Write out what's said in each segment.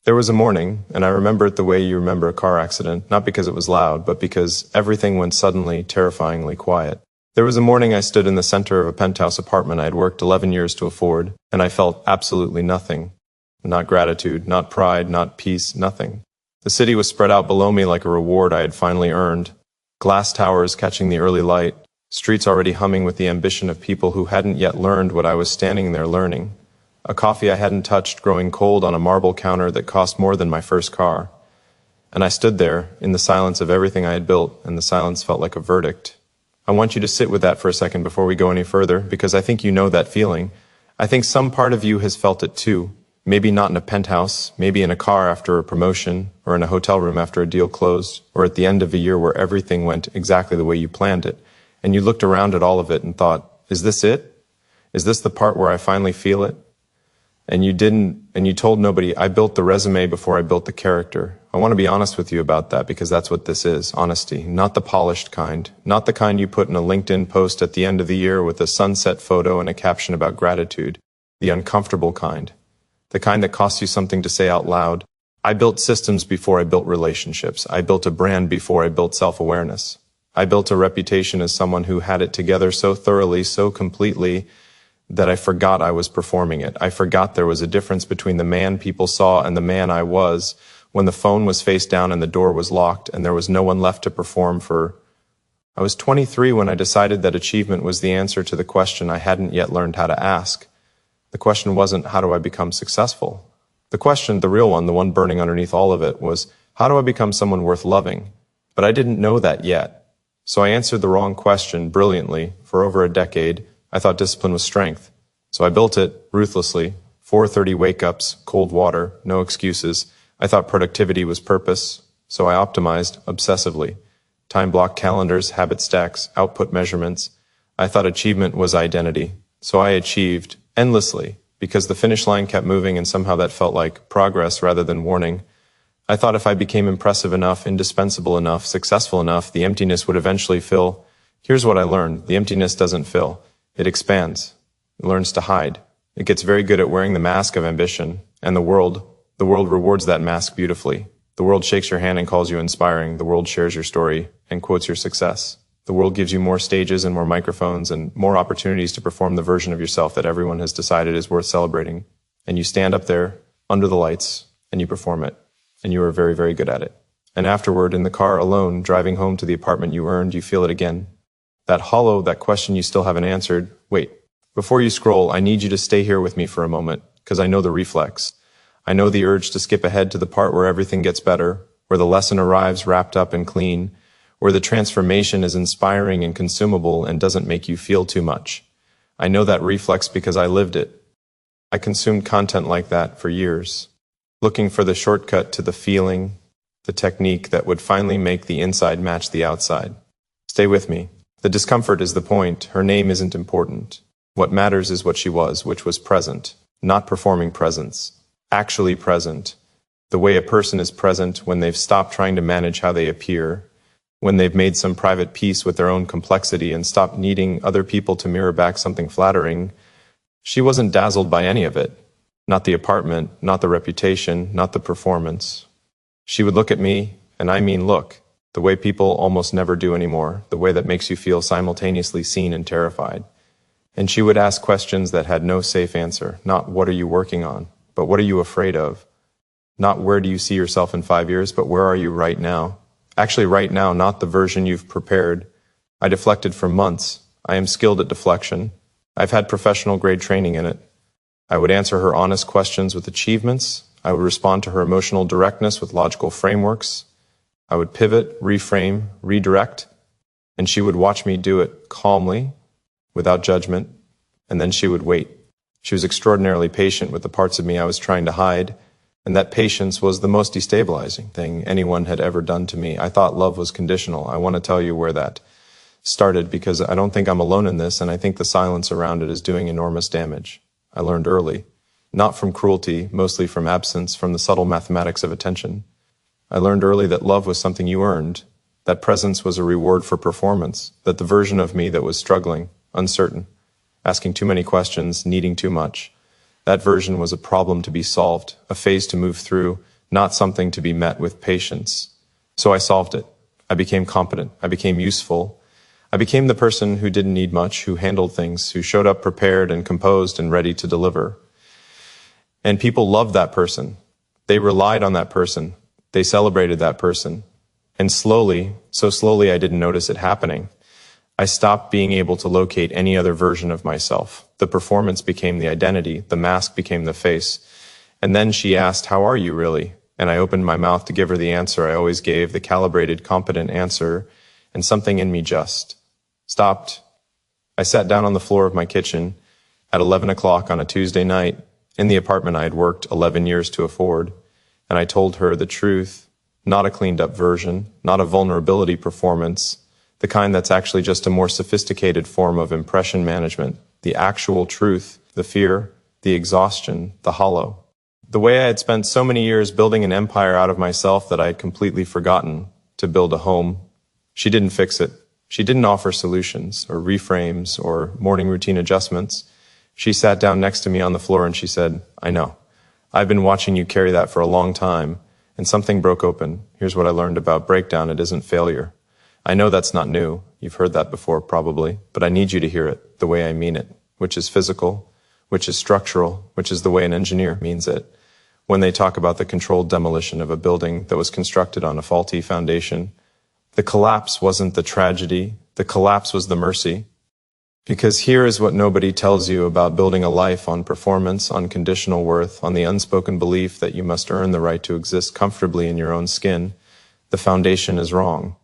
There was a morning, and I remember it the way you remember a car accident, not because it was loud, but because everything went suddenly, terrifyingly quiet. There was a morning I stood in the center of a penthouse apartment I had worked 11 years to afford, and I felt absolutely nothing. Not gratitude, not pride, not peace, nothing. The city was spread out below me like a reward I had finally earned. Glass towers catching the early light, streets already humming with the ambition of people who hadn't yet learned what I was standing there learning. A coffee I hadn't touched growing cold on a marble counter that cost more than my first car. And I stood there, in the silence of everything I had built, and the silence felt like a verdict. I want you to sit with that for a second before we go any further, because I think you know that feeling. I think some part of you has felt it too. Maybe not in a penthouse, maybe in a car after a promotion, or in a hotel room after a deal closed, or at the end of a year where everything went exactly the way you planned it. And you looked around at all of it and thought, is this it? Is this the part where I finally feel it? And you didn't, and you told nobody. I built the resume before I built the character. I want to be honest with you about that because that's what this is, honesty. Not the polished kind. Not the kind you put in a LinkedIn post at the end of the year with a sunset photo and a caption about gratitude. The uncomfortable kind. The kind that costs you something to say out loud. I built systems before I built relationships. I built a brand before I built self-awareness. I built a reputation as someone who had it together so thoroughly, so completely, that I forgot I was performing it. I forgot there was a difference between the man people saw and the man I was when the phone was face down and the door was locked and there was no one left to perform for. I was 23 when I decided that achievement was the answer to the question I hadn't yet learned how to ask. The question wasn't, how do I become successful? The question, the real one, the one burning underneath all of it, was, how do I become someone worth loving? But I didn't know that yet. So I answered the wrong question brilliantly for over a decade. I thought discipline was strength. So I built it ruthlessly. 4:30 wake-ups, cold water, no excuses. I thought productivity was purpose. So I optimized obsessively. Time block calendars, habit stacks, output measurements. I thought achievement was identity. So I achieved endlessly because the finish line kept moving and somehow that felt like progress rather than warning. I thought if I became impressive enough, indispensable enough, successful enough, the emptiness would eventually fill. Here's what I learned. The emptiness doesn't fill. It expands. It learns to hide. It gets very good at wearing the mask of ambition. And the world rewards that mask beautifully. The world shakes your hand and calls you inspiring. The world shares your story and quotes your success. The world gives you more stages and more microphones and more opportunities to perform the version of yourself that everyone has decided is worth celebrating. And you stand up there under the lights and you perform it. And you are very, very good at it. And afterward, in the car alone, driving home to the apartment you earned, you feel it again. That hollow, that question you still haven't answered. Wait, before you scroll, I need you to stay here with me for a moment, because I know the reflex. I know the urge to skip ahead to the part where everything gets better, where the lesson arrives wrapped up and clean, where the transformation is inspiring and consumable and doesn't make you feel too much. I know that reflex because I lived it. I consumed content like that for years, looking for the shortcut to the feeling, the technique that would finally make the inside match the outside. Stay with me. The discomfort is the point. Her name isn't important. What matters is what she was, which was present, not performing presence, actually present. The way a person is present when they've stopped trying to manage how they appear, when they've made some private peace with their own complexity and stopped needing other people to mirror back something flattering. She wasn't dazzled by any of it. Not the apartment, not the reputation, not the performance. She would look at me, and I mean look, the way people almost never do anymore, the way that makes you feel simultaneously seen and terrified. And she would ask questions that had no safe answer, not what are you working on, but what are you afraid of? Not where do you see yourself in 5 years, but where are you right now? Actually right now, not the version you've prepared. I deflected for months. I am skilled at deflection. I've had professional grade training in it. I would answer her honest questions with achievements. I would respond to her emotional directness with logical frameworks. I would pivot, reframe, redirect, and she would watch me do it calmly, without judgment, and then she would wait. She was extraordinarily patient with the parts of me I was trying to hide, and that patience was the most destabilizing thing anyone had ever done to me. I thought love was conditional. I want to tell you where that started because I don't think I'm alone in this, and I think the silence around it is doing enormous damage. I learned early, not from cruelty, mostly from absence, from the subtle mathematics of attention. I learned early that love was something you earned, that presence was a reward for performance, that the version of me that was struggling, uncertain, asking too many questions, needing too much, that version was a problem to be solved, a phase to move through, not something to be met with patience. So I solved it. I became competent. I became useful. I became the person who didn't need much, who handled things, who showed up prepared and composed and ready to deliver. And people loved that person. They relied on that person. They celebrated that person. And slowly, so slowly I didn't notice it happening, I stopped being able to locate any other version of myself. The performance became the identity. The mask became the face. And then she asked, "How are you really?" And I opened my mouth to give her the answer I always gave, the calibrated, competent answer, and something in me just stopped. I sat down on the floor of my kitchen at 11 o'clock on a Tuesday night in the apartment I had worked 11 years to afford, and I told her the truth, not a cleaned-up version, not a vulnerability performance, the kind that's actually just a more sophisticated form of impression management, the actual truth, the fear, the exhaustion, the hollow. The way I had spent so many years building an empire out of myself that I had completely forgotten to build a home. She didn't fix it. She didn't offer solutions or reframes or morning routine adjustments. She sat down next to me on the floor and she said, "I know. I've been watching you carry that for a long time, and something broke open. Here's what I learned about breakdown. It isn't failure. I know that's not new. You've heard that before, probably, but I need you to hear it the way I mean it, which is physical, which is structural, which is the way an engineer means it. When they talk about the controlled demolition of a building that was constructed on a faulty foundation, the collapse wasn't the tragedy. The collapse was the mercy. Because here is what nobody tells you about building a life on performance, on conditional worth, on the unspoken belief that you must earn the right to exist comfortably in your own skin. The foundation is wrong.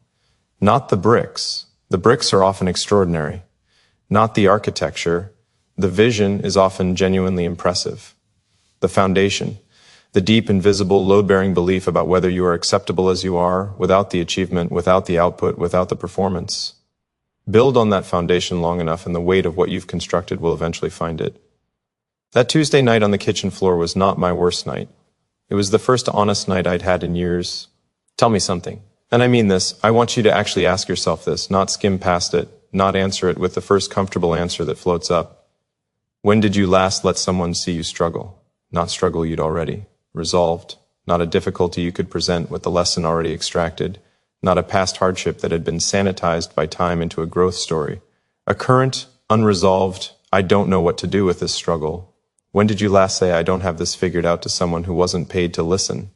Not the bricks. The bricks are often extraordinary. Not the architecture. The vision is often genuinely impressive. The foundation. The deep, invisible, load-bearing belief about whether you are acceptable as you are, without the achievement, without the output, without the performance. Build on that foundation long enough and the weight of what you've constructed will eventually find it. That Tuesday night on the kitchen floor was not my worst night. It was the first honest night I'd had in years. Tell me something. And I mean this, I want you to actually ask yourself this, not skim past it, not answer it with the first comfortable answer that floats up. When did you last let someone see you struggle? Not struggle you'd already resolved, not a difficulty you could present with the lesson already extracted, not a past hardship that had been sanitized by time into a growth story. A current, unresolved, I don't know what to do with this struggle. When did you last say I don't have this figured out to someone who wasn't paid to listen?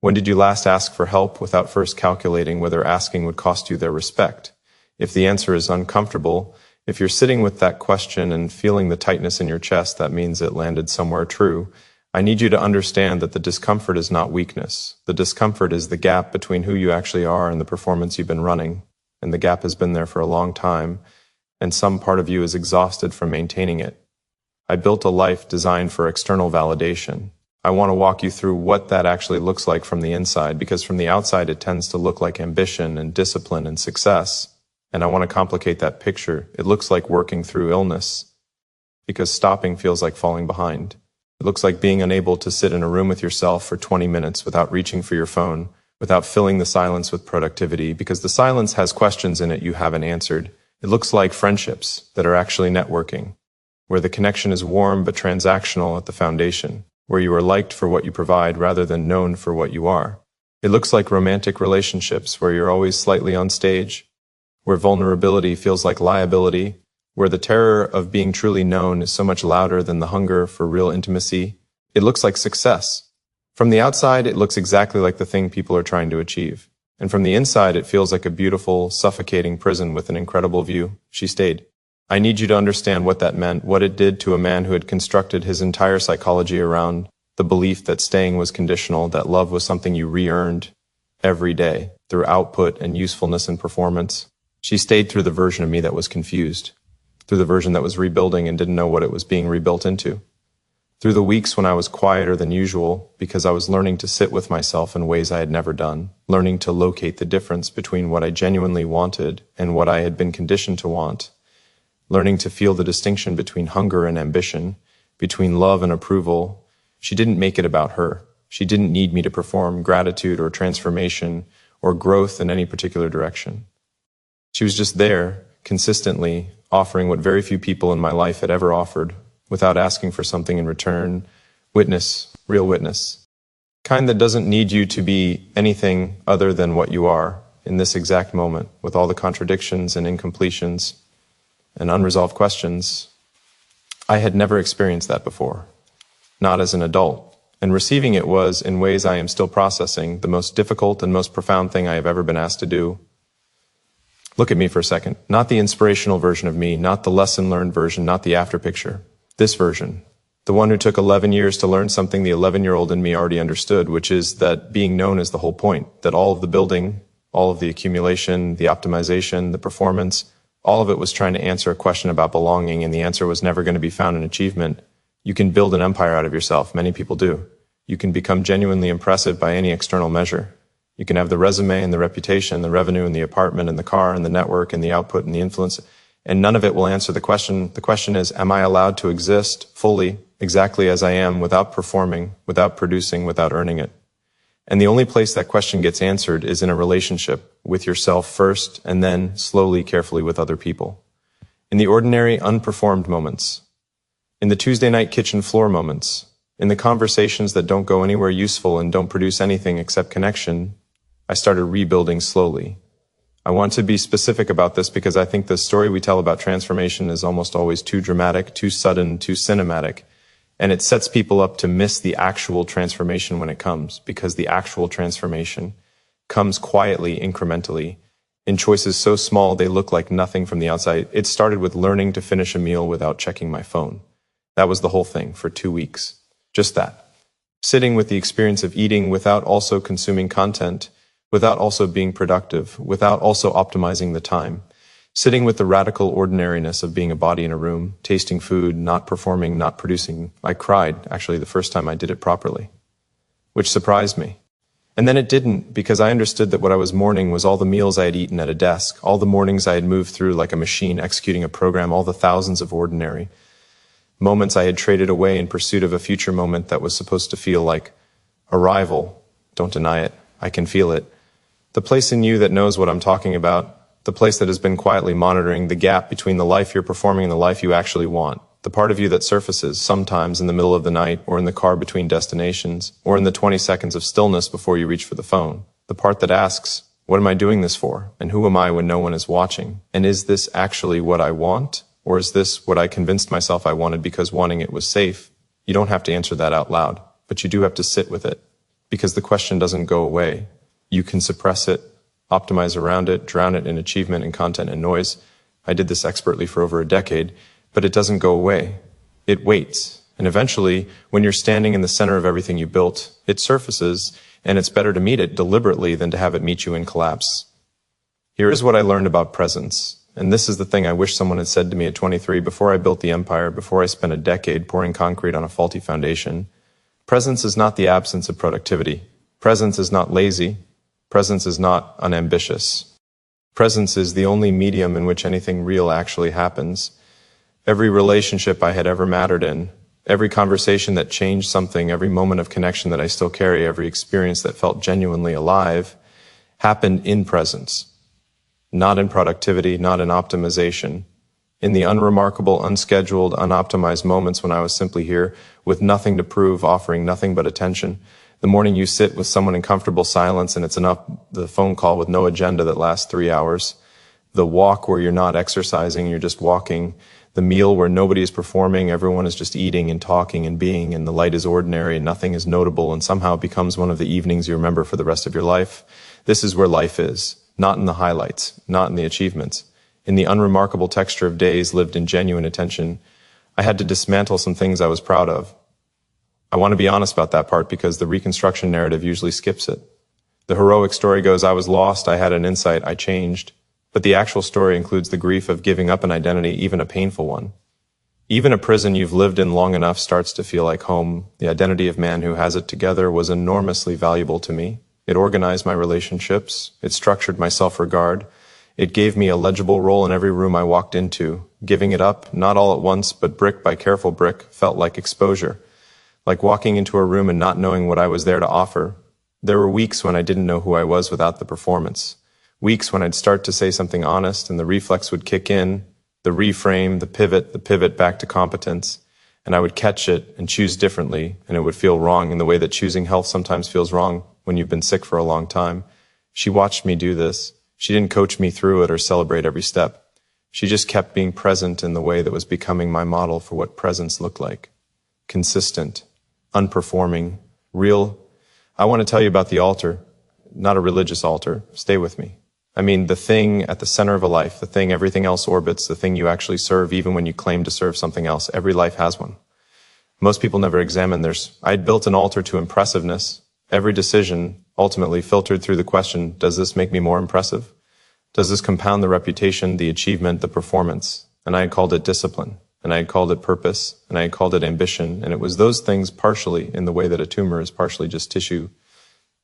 When did you last ask for help without first calculating whether asking would cost you their respect? If the answer is uncomfortable, if you're sitting with that question and feeling the tightness in your chest, that means it landed somewhere true. I need you to understand that the discomfort is not weakness. The discomfort is the gap between who you actually are and the performance you've been running. And the gap has been there for a long time, and some part of you is exhausted from maintaining it. I built a life designed for external validation. I want to walk you through what that actually looks like from the inside, because from the outside it tends to look like ambition and discipline and success. And I want to complicate that picture. It looks like working through illness, because stopping feels like falling behind. It looks like being unable to sit in a room with yourself for 20 minutes without reaching for your phone, without filling the silence with productivity, because the silence has questions in it you haven't answered. It looks like friendships that are actually networking, where the connection is warm but transactional at the foundation, where you are liked for what you provide rather than known for what you are. It looks like romantic relationships where you're always slightly on stage, where vulnerability feels like liability, where the terror of being truly known is so much louder than the hunger for real intimacy. It looks like success. From the outside, it looks exactly like the thing people are trying to achieve. And from the inside, it feels like a beautiful, suffocating prison with an incredible view. She stayed. I need you to understand what that meant, what it did to a man who had constructed his entire psychology around the belief that staying was conditional, that love was something you re-earned every day through output and usefulness and performance. She stayed through the version of me that was confused, through the version that was rebuilding and didn't know what it was being rebuilt into, through the weeks when I was quieter than usual because I was learning to sit with myself in ways I had never done, learning to locate the difference between what I genuinely wanted and what I had been conditioned to want, learning to feel the distinction between hunger and ambition, between love and approval. She didn't make it about her. She didn't need me to perform gratitude or transformation or growth in any particular direction. She was just there, consistently, offering what very few people in my life had ever offered, without asking for something in return. Witness, real witness. Kind that doesn't need you to be anything other than what you are in this exact moment, with all the contradictions and incompletions and unresolved questions. I had never experienced that before, not as an adult, and receiving it was, in ways I am still processing, the most difficult and most profound thing I have ever been asked to do. Look at me for a second. Not the inspirational version of me, not the lesson learned version, not the after picture. This version. The one who took 11 years to learn something the 11-year-old in me already understood, which is that being known is the whole point, that all of the building, all of the accumulation, the optimization, the performance, all of it was trying to answer a question about belonging, and the answer was never going to be found in achievement. You can build an empire out of yourself. Many people do. You can become genuinely impressive by any external measure. You can have the resume and the reputation, the revenue and the apartment and the car and the network and the output and the influence, and none of it will answer the question. The question is, am I allowed to exist fully, exactly as I am, without performing, without producing, without earning it? And the only place that question gets answered is in a relationship with yourself first, and then slowly, carefully with other people. In the ordinary, unperformed moments, in the Tuesday night kitchen floor moments, in the conversations that don't go anywhere useful and don't produce anything except connection, I started rebuilding slowly. I want to be specific about this because I think the story we tell about transformation is almost always too dramatic, too sudden, too cinematic. And it sets people up to miss the actual transformation when it comes, because the actual transformation comes quietly, incrementally, in choices so small they look like nothing from the outside. It started with learning to finish a meal without checking my phone. That was the whole thing for 2 weeks. Just that. Sitting with the experience of eating without also consuming content, without also being productive, without also optimizing the time. Sitting with the radical ordinariness of being a body in a room, tasting food, not performing, not producing. I cried, actually, the first time I did it properly, which surprised me. And then it didn't, because I understood that what I was mourning was all the meals I had eaten at a desk, all the mornings I had moved through like a machine executing a program, all the thousands of ordinary moments I had traded away in pursuit of a future moment that was supposed to feel like arrival. Don't deny it. I can feel it. The place in you that knows what I'm talking about, the place that has been quietly monitoring the gap between the life you're performing and the life you actually want. The part of you that surfaces sometimes in the middle of the night or in the car between destinations or in the 20 seconds of stillness before you reach for the phone. The part that asks, what am I doing this for? And who am I when no one is watching? And is this actually what I want? Or is this what I convinced myself I wanted because wanting it was safe? You don't have to answer that out loud, but you do have to sit with it, because the question doesn't go away. You can suppress it, optimize around it, drown it in achievement and content and noise. I did this expertly for over a decade, but it doesn't go away. It waits. And eventually, when you're standing in the center of everything you built, it surfaces, and it's better to meet it deliberately than to have it meet you in collapse. Here is what I learned about presence. And this is the thing I wish someone had said to me at 23 before I built the empire, before I spent a decade pouring concrete on a faulty foundation. Presence is not the absence of productivity. Presence is not lazy. Presence is not unambitious. Presence is the only medium in which anything real actually happens. Every relationship I had ever mattered in, every conversation that changed something, every moment of connection that I still carry, every experience that felt genuinely alive, happened in presence. Not in productivity, not in optimization. In the unremarkable, unscheduled, unoptimized moments when I was simply here, with nothing to prove, offering nothing but attention. The morning you sit with someone in comfortable silence and it's enough, the phone call with no agenda that lasts 3 hours. The walk where you're not exercising, you're just walking. The meal where nobody is performing, everyone is just eating and talking and being, and the light is ordinary and nothing is notable, and somehow it becomes one of the evenings you remember for the rest of your life. This is where life is. Not in the highlights, not in the achievements. In the unremarkable texture of days lived in genuine attention. I had to dismantle some things I was proud of. I want to be honest about that part because the reconstruction narrative usually skips it. The heroic story goes, I was lost, I had an insight, I changed. But the actual story includes the grief of giving up an identity, even a painful one. Even a prison you've lived in long enough starts to feel like home. The identity of man who has it together was enormously valuable to me. It organized my relationships. It structured my self-regard. It gave me a legible role in every room I walked into. Giving it up, not all at once, but brick by careful brick, felt like exposure. Like walking into a room and not knowing what I was there to offer. There were weeks when I didn't know who I was without the performance. Weeks when I'd start to say something honest and the reflex would kick in, the reframe, the pivot back to competence. and I would catch it and choose differently, and it would feel wrong in the way that choosing health sometimes feels wrong when you've been sick for a long time. She watched me do this. She didn't coach me through it or celebrate every step. She just kept being present in the way that was becoming my model for what presence looked like. Consistent, unperforming, real. I want to tell you about the altar, not a religious altar. Stay with me. I mean, the thing at the center of a life, the thing everything else orbits, the thing you actually serve even when you claim to serve something else. Every life has one. Most people never examine theirs. I'd built an altar to impressiveness. Every decision ultimately filtered through the question, does this make me more impressive? Does this compound the reputation, the achievement, the performance? And I had called it discipline, and I had called it purpose, and I had called it ambition, and it was those things partially in the way that a tumor is partially just tissue.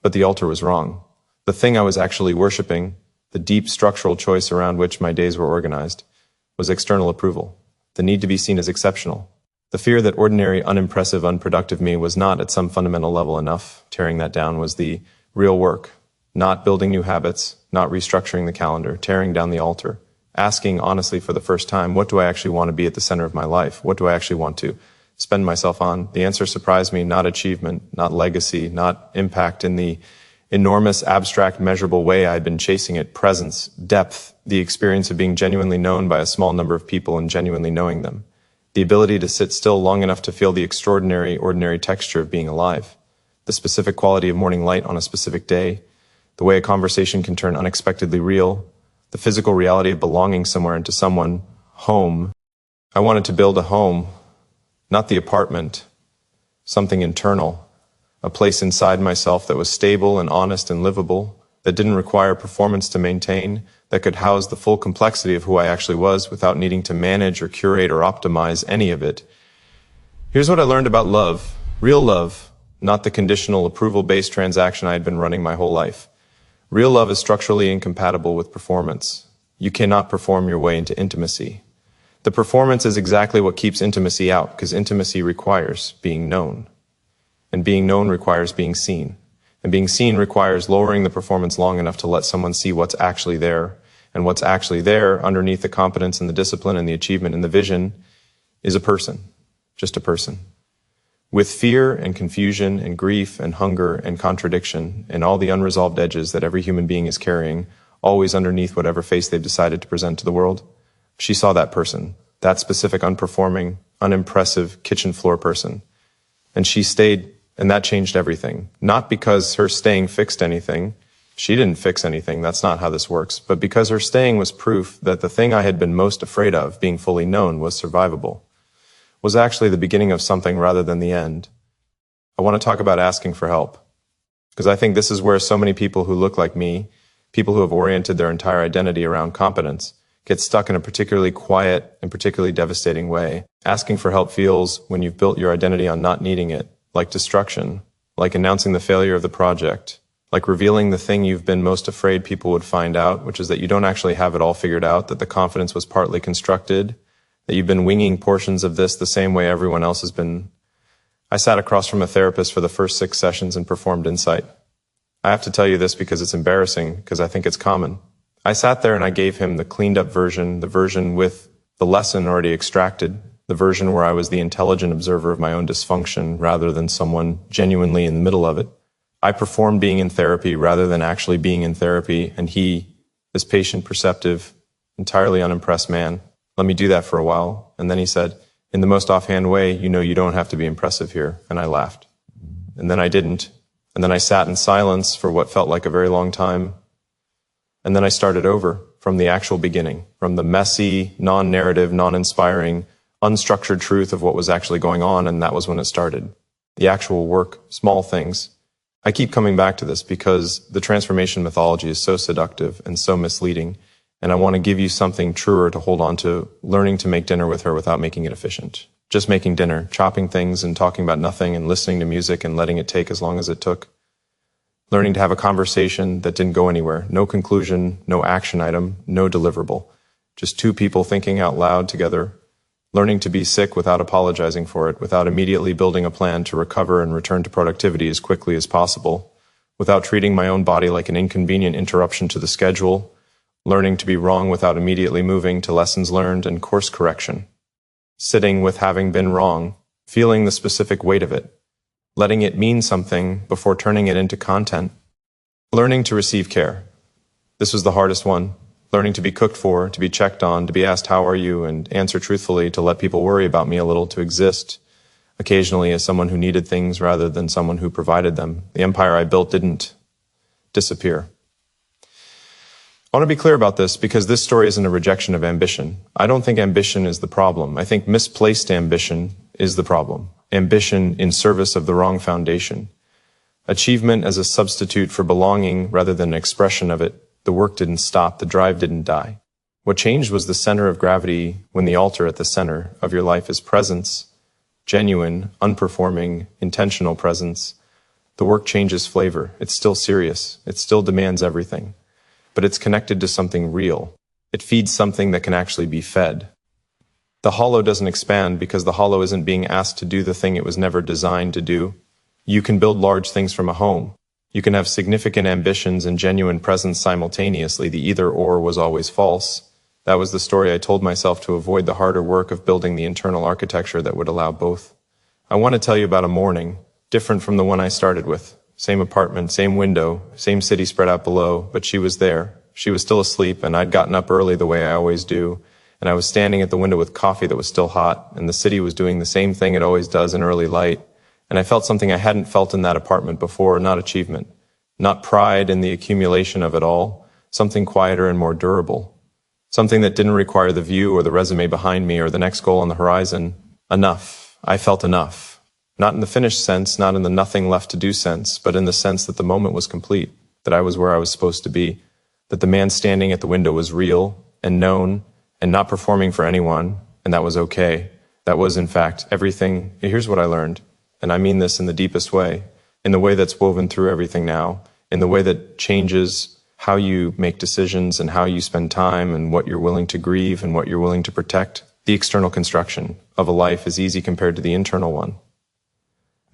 But the altar was wrong. The thing I was actually worshiping, the deep structural choice around which my days were organized, was external approval, the need to be seen as exceptional. The fear that ordinary, unimpressive, unproductive me was not at some fundamental level enough. Tearing that down was the real work, not building new habits, not restructuring the calendar, tearing down the altar, asking honestly for the first time, what do I actually want to be at the center of my life? What do I actually want to spend myself on? The answer surprised me, not achievement, not legacy, not impact in the enormous, abstract, measurable way I'd been chasing it, presence, depth, the experience of being genuinely known by a small number of people and genuinely knowing them, the ability to sit still long enough to feel the extraordinary, ordinary texture of being alive, the specific quality of morning light on a specific day, the way a conversation can turn unexpectedly real, the physical reality of belonging somewhere into someone, home. I wanted to build a home, not the apartment, something internal, a place inside myself that was stable and honest and livable, that didn't require performance to maintain, that could house the full complexity of who I actually was without needing to manage or curate or optimize any of it. Here's what I learned about love, real love, not the conditional approval-based transaction I had been running my whole life. Real love is structurally incompatible with performance. You cannot perform your way into intimacy. The performance is exactly what keeps intimacy out, because intimacy requires being known. And being known requires being seen. And being seen requires lowering the performance long enough to let someone see what's actually there. And what's actually there, underneath the competence and the discipline and the achievement and the vision, is a person. Just a person. With fear and confusion and grief and hunger and contradiction and all the unresolved edges that every human being is carrying, always underneath whatever face they've decided to present to the world, she saw that person, that specific unperforming, unimpressive kitchen floor person. And she stayed, and that changed everything. Not because her staying fixed anything. She didn't fix anything. That's not how this works. But because her staying was proof that the thing I had been most afraid of, being fully known, was survivable. Was actually the beginning of something rather than the end. I want to talk about asking for help, because I think this is where so many people who look like me, people who have oriented their entire identity around competence, get stuck in a particularly quiet and particularly devastating way. Asking for help feels, when you've built your identity on not needing it, like destruction, like announcing the failure of the project, like revealing the thing you've been most afraid people would find out, which is that you don't actually have it all figured out, that the confidence was partly constructed, that you've been winging portions of this the same way everyone else has been. I sat across from a therapist for the first 6 sessions and performed insight. I have to tell you this because it's embarrassing, because I think it's common. I sat there and I gave him the cleaned up version, the version with the lesson already extracted, the version where I was the intelligent observer of my own dysfunction rather than someone genuinely in the middle of it. I performed being in therapy rather than actually being in therapy, and he, this patient, perceptive, entirely unimpressed man, let me do that for a while. And then he said, in the most offhand way, you know you don't have to be impressive here. And I laughed. And then I didn't. And then I sat in silence for what felt like a very long time. And then I started over from the actual beginning, from the messy, non-narrative, non-inspiring, unstructured truth of what was actually going on. And that was when it started. The actual work, small things. I keep coming back to this because the transformation mythology is so seductive and so misleading. And I want to give you something truer to hold on to, learning to make dinner with her without making it efficient. Just making dinner, chopping things and talking about nothing and listening to music and letting it take as long as it took. Learning to have a conversation that didn't go anywhere. No conclusion, no action item, no deliverable. Just 2 people thinking out loud together. Learning to be sick without apologizing for it, without immediately building a plan to recover and return to productivity as quickly as possible. Without treating my own body like an inconvenient interruption to the schedule. Learning to be wrong without immediately moving to lessons learned and course correction. Sitting with having been wrong, feeling the specific weight of it, letting it mean something before turning it into content, learning to receive care. This was the hardest one. Learning to be cooked for, to be checked on, to be asked how are you, and answer truthfully, to let people worry about me a little, to exist occasionally as someone who needed things rather than someone who provided them. The empire I built didn't disappear. I want to be clear about this because this story isn't a rejection of ambition. I don't think ambition is the problem. I think misplaced ambition is the problem. Ambition in service of the wrong foundation. Achievement as a substitute for belonging rather than an expression of it. The work didn't stop, the drive didn't die. What changed was the center of gravity when the altar at the center of your life is presence, genuine, unperforming, intentional presence. The work changes flavor. It's still serious. It still demands everything. But it's connected to something real. It feeds something that can actually be fed. The hollow doesn't expand because the hollow isn't being asked to do the thing it was never designed to do. You can build large things from a home. You can have significant ambitions and genuine presence simultaneously. The either-or was always false. That was the story I told myself to avoid the harder work of building the internal architecture that would allow both. I want to tell you about a morning, different from the one I started with. Same apartment, same window, same city spread out below, but she was there. She was still asleep, and I'd gotten up early the way I always do, and I was standing at the window with coffee that was still hot, and the city was doing the same thing it always does in early light. And I felt something I hadn't felt in that apartment before, not achievement, not pride in the accumulation of it all, something quieter and more durable, something that didn't require the view or the resume behind me or the next goal on the horizon. Enough. I felt enough. Not in the finished sense, not in the nothing left to do sense, but in the sense that the moment was complete, that I was where I was supposed to be, that the man standing at the window was real and known and not performing for anyone, and that was okay. That was, in fact, everything. Here's what I learned. And I mean this in the deepest way, in the way that's woven through everything now, in the way that changes how you make decisions and how you spend time and what you're willing to grieve and what you're willing to protect. The external construction of a life is easy compared to the internal one.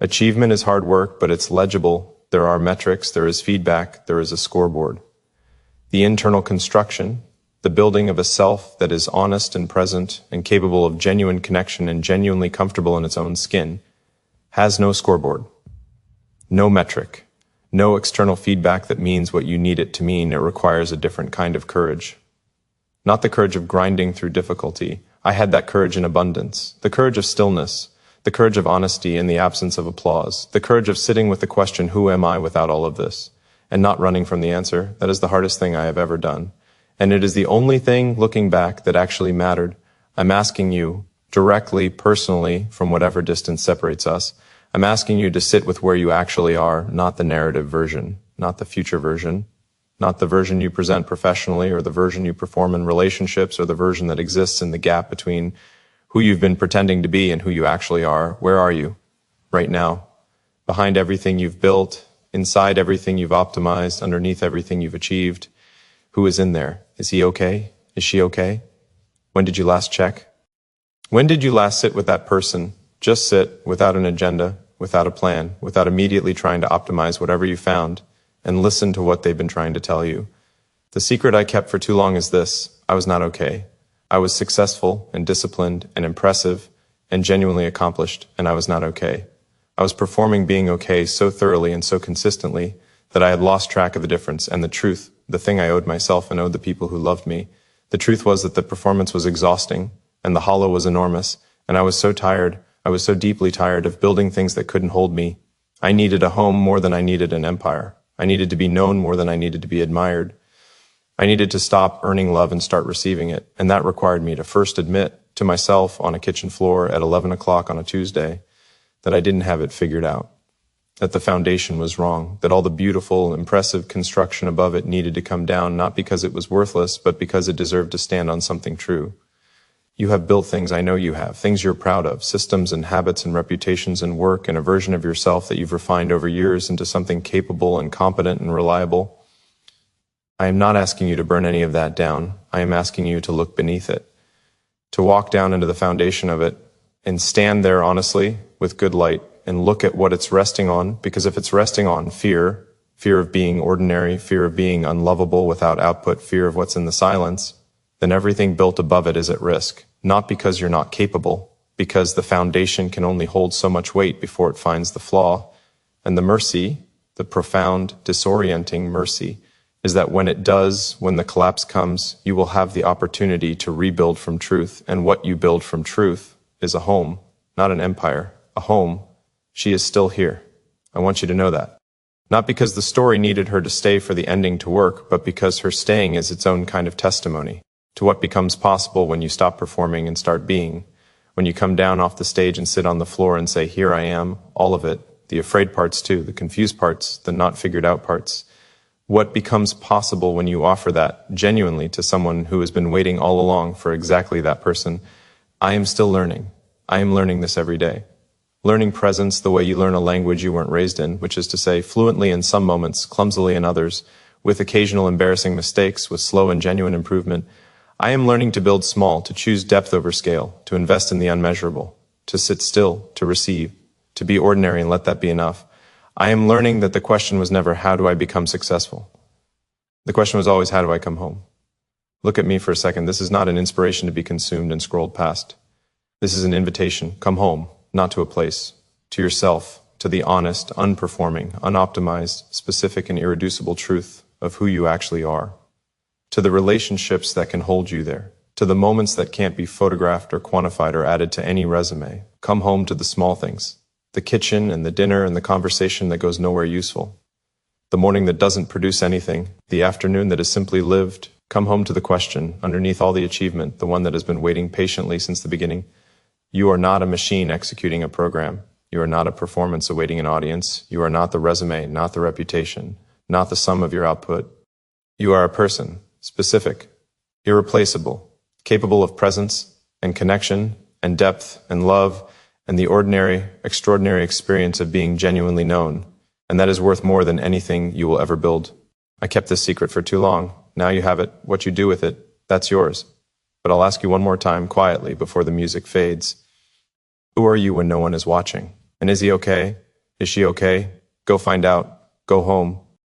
Achievement is hard work, but it's legible. There are metrics, there is feedback, there is a scoreboard. The internal construction, the building of a self that is honest and present and capable of genuine connection and genuinely comfortable in its own skin, has no scoreboard, no metric, no external feedback that means what you need it to mean. It requires a different kind of courage. Not the courage of grinding through difficulty. I had that courage in abundance. The courage of stillness, the courage of honesty in the absence of applause, the courage of sitting with the question, who am I without all of this? And not running from the answer. That is the hardest thing I have ever done. And it is the only thing, looking back, that actually mattered. I'm asking you, directly, personally, from whatever distance separates us, I'm asking you to sit with where you actually are, not the narrative version, not the future version, not the version you present professionally or the version you perform in relationships or the version that exists in the gap between who you've been pretending to be and who you actually are. Where are you right now? Behind everything you've built, inside everything you've optimized, underneath everything you've achieved. Who is in there? Is he okay? Is she okay? When did you last check? When did you last sit with that person? Just sit, without an agenda, without a plan, without immediately trying to optimize whatever you found, and listen to what they've been trying to tell you. The secret I kept for too long is this: I was not okay. I was successful and disciplined and impressive and genuinely accomplished, and I was not okay. I was performing being okay so thoroughly and so consistently that I had lost track of the difference and the truth, the thing I owed myself and owed the people who loved me. The truth was that the performance was exhausting and the hollow was enormous, and I was so tired. I was so deeply tired of building things that couldn't hold me. I needed a home more than I needed an empire. I needed to be known more than I needed to be admired. I needed to stop earning love and start receiving it, and that required me to first admit to myself on a kitchen floor at 11 o'clock on a Tuesday that I didn't have it figured out, that the foundation was wrong, that all the beautiful, impressive construction above it needed to come down, not because it was worthless, but because it deserved to stand on something true. You have built things, I know you have, things you're proud of, systems and habits and reputations and work and a version of yourself that you've refined over years into something capable and competent and reliable. I am not asking you to burn any of that down. I am asking you to look beneath it, to walk down into the foundation of it and stand there honestly with good light and look at what it's resting on, because if it's resting on fear, fear of being ordinary, fear of being unlovable without output, fear of what's in the silence, then everything built above it is at risk, not because you're not capable, because the foundation can only hold so much weight before it finds the flaw. And the mercy, the profound, disorienting mercy, is that when it does, when the collapse comes, you will have the opportunity to rebuild from truth. And what you build from truth is a home, not an empire, a home. She is still here. I want you to know that. Not because the story needed her to stay for the ending to work, but because her staying is its own kind of testimony to what becomes possible when you stop performing and start being. When you come down off the stage and sit on the floor and say, here I am, all of it, the afraid parts too, the confused parts, the not figured out parts. What becomes possible when you offer that genuinely to someone who has been waiting all along for exactly that person? I am still learning. I am learning this every day. Learning presence the way you learn a language you weren't raised in, which is to say fluently in some moments, clumsily in others, with occasional embarrassing mistakes, with slow and genuine improvement. I am learning to build small, to choose depth over scale, to invest in the unmeasurable, to sit still, to receive, to be ordinary and let that be enough. I am learning that the question was never, how do I become successful? The question was always, how do I come home? Look at me for a second. This is not an inspiration to be consumed and scrolled past. This is an invitation. Come home, not to a place, to yourself, to the honest, unperforming, unoptimized, specific and irreducible truth of who you actually are, to the relationships that can hold you there, to the moments that can't be photographed or quantified or added to any resume. Come home to the small things. The kitchen and the dinner and the conversation that goes nowhere useful. The morning that doesn't produce anything. The afternoon that is simply lived. Come home to the question, underneath all the achievement, the one that has been waiting patiently since the beginning. You are not a machine executing a program. You are not a performance awaiting an audience. You are not the resume, not the reputation, not the sum of your output. You are a person, specific, irreplaceable, capable of presence and connection and depth and love and the ordinary, extraordinary experience of being genuinely known. And that is worth more than anything you will ever build. I kept this secret for too long. Now you have it. What you do with it, that's yours. But I'll ask you one more time, quietly, before the music fades. Who are you when no one is watching? And is he okay? Is she okay? Go find out. Go home.